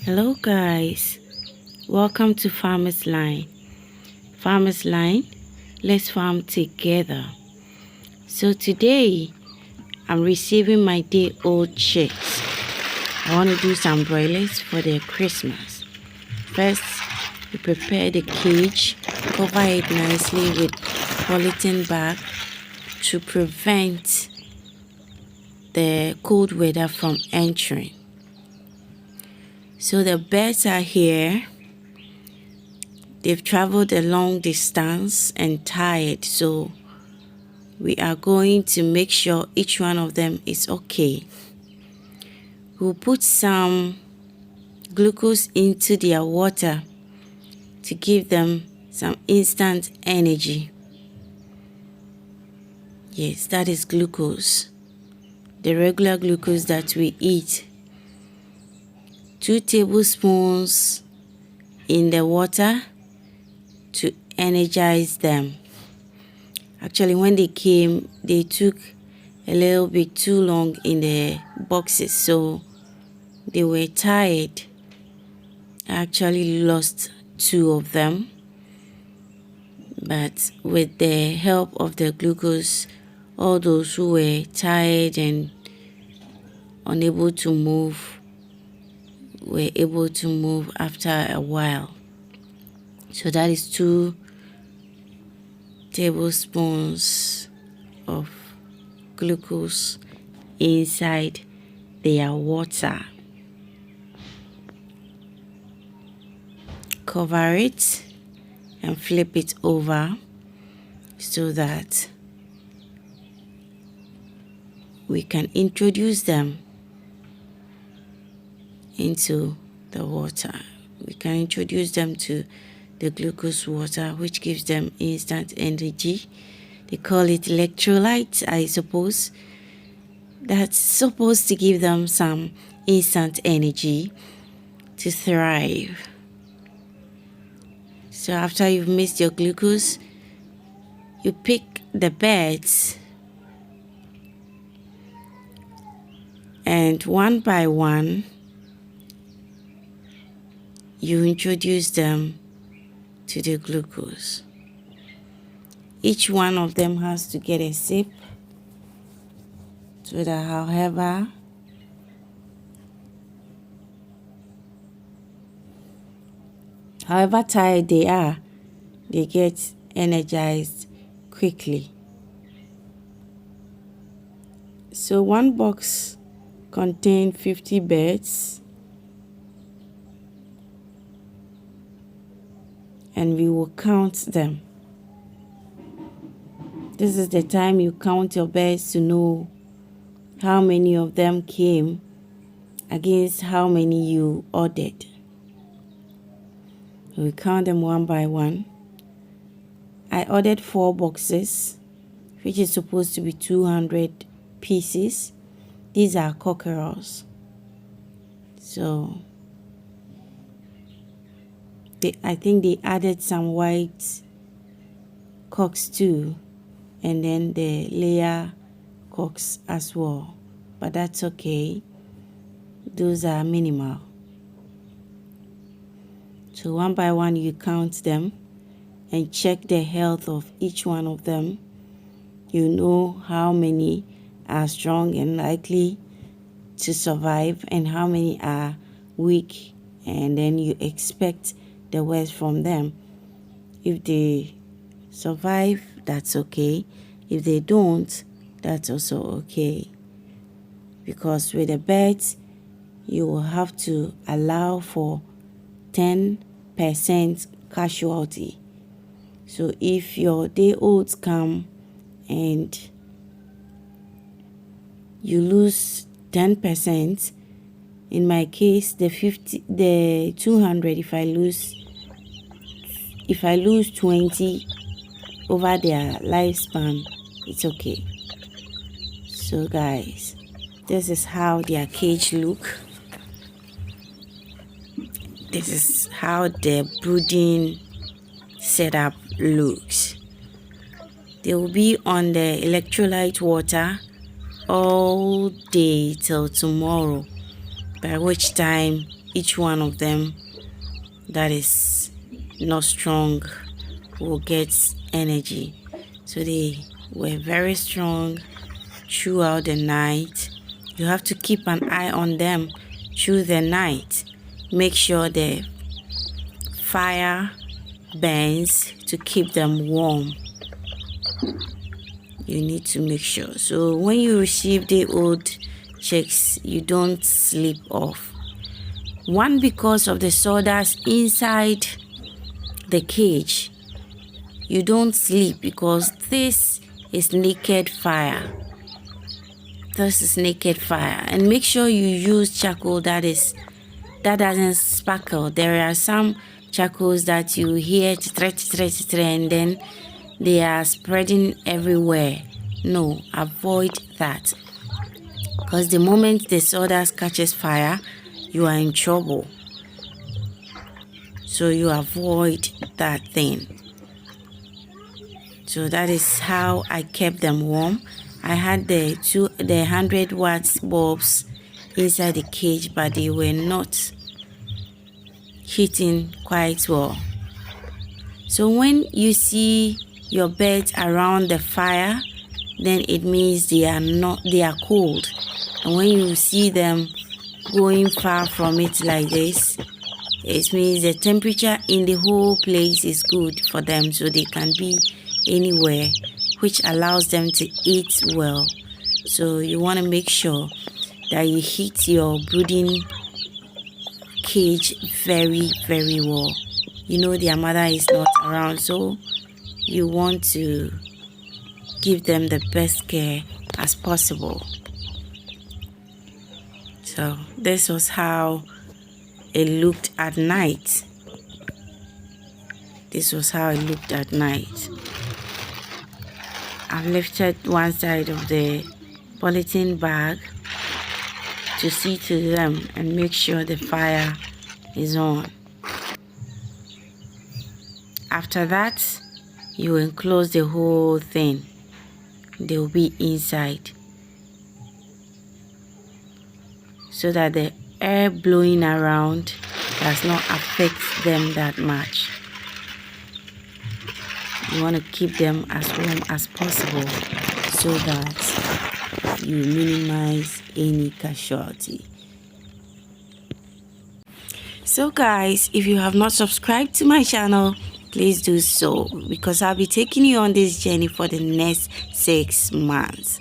Hello guys, welcome to Farmer's Line. Farmer's Line, let's farm together. So today I'm receiving my day-old chicks. I want to do some broilers for their Christmas. First, we prepare the cage, cover it nicely with polythene bag to prevent the cold weather from entering. So the birds are here. They've traveled a long distance and tired, so we are going to make sure each one of them is okay. We'll put some glucose into their water to give them some instant energy. Yes, that is glucose, the regular glucose that we eat. 2 tablespoons in the water to energize them. Actually, when they came, they took a little bit too long in the boxes, so they were tired. I actually lost 2 of them, but with the help of the glucose, all those who were tired and unable to move were able to move after a while. So that is 2 tablespoons of glucose inside their water. Cover it and flip it over so that we can introduce them into the water. We can introduce them to the glucose water, which gives them instant energy. They call it electrolyte, I suppose. That's supposed to give them some instant energy to thrive. So after you've mixed your glucose, you pick the birds and one by one you introduce them to the glucose. Each one of them has to get a sip so that however tired they are, they get energized quickly. So one box contains 50 birds, and we will count them. This is the time you count your birds to know how many of them came against how many you ordered. We count them one by one. I ordered 4 boxes, which is supposed to be 200 pieces. These are cockerels. So I think they added some white cocks too, and then the layer cocks as well, but that's okay. Those are minimal. So one by one you count them and check the health of each one of them. You know how many are strong and likely to survive and how many are weak, and then you expect the worst from them. If they survive, that's okay. If they don't, that's also okay. Because with the birds, you will have to allow for 10% casualty. So if your day-olds come and you lose 10%, in my case, the 200, if I lose 20 over their lifespan, it's okay. So guys, this is how their cage look. This is how the brooding setup looks. They will be on the electrolyte water all day till tomorrow. by which time each one of them that is not strong will get energy. So they were very strong throughout the night. You have to keep an eye on them through the night. Make sure the fire burns to keep them warm. You need to make sure. So when you receive the old chicks, you don't sleep off. One, because of the sawdust inside the cage. You don't sleep because this is naked fire. This is naked fire. And make sure you use charcoal that doesn't sparkle. There are some charcoals that you hear and then they are spreading everywhere. No, avoid that. Because the moment the sawdust catches fire, you are in trouble. So you avoid that thing. So that is how I kept them warm. I had the 100 watts bulbs inside the cage, but they were not heating quite well. So when you see your birds around the fire, then it means they are cold. And when you see them going far from it like this, it means the temperature in the whole place is good for them, so they can be anywhere, which allows them to eat well. So you want to make sure that you heat your brooding cage very, very well. You know their mother is not around, so you want to give them the best care as possible. So this was how it looked at night. This was how it looked at night. I've lifted one side of the polythene bag to see to them and make sure the fire is on. After that, you enclose the whole thing. They will be inside so that the air blowing around does not affect them that much. You want to keep them as warm as possible so that you minimize any casualty. So guys, if you have not subscribed to my channel, please do so, because I'll be taking you on this journey for the next 6 months.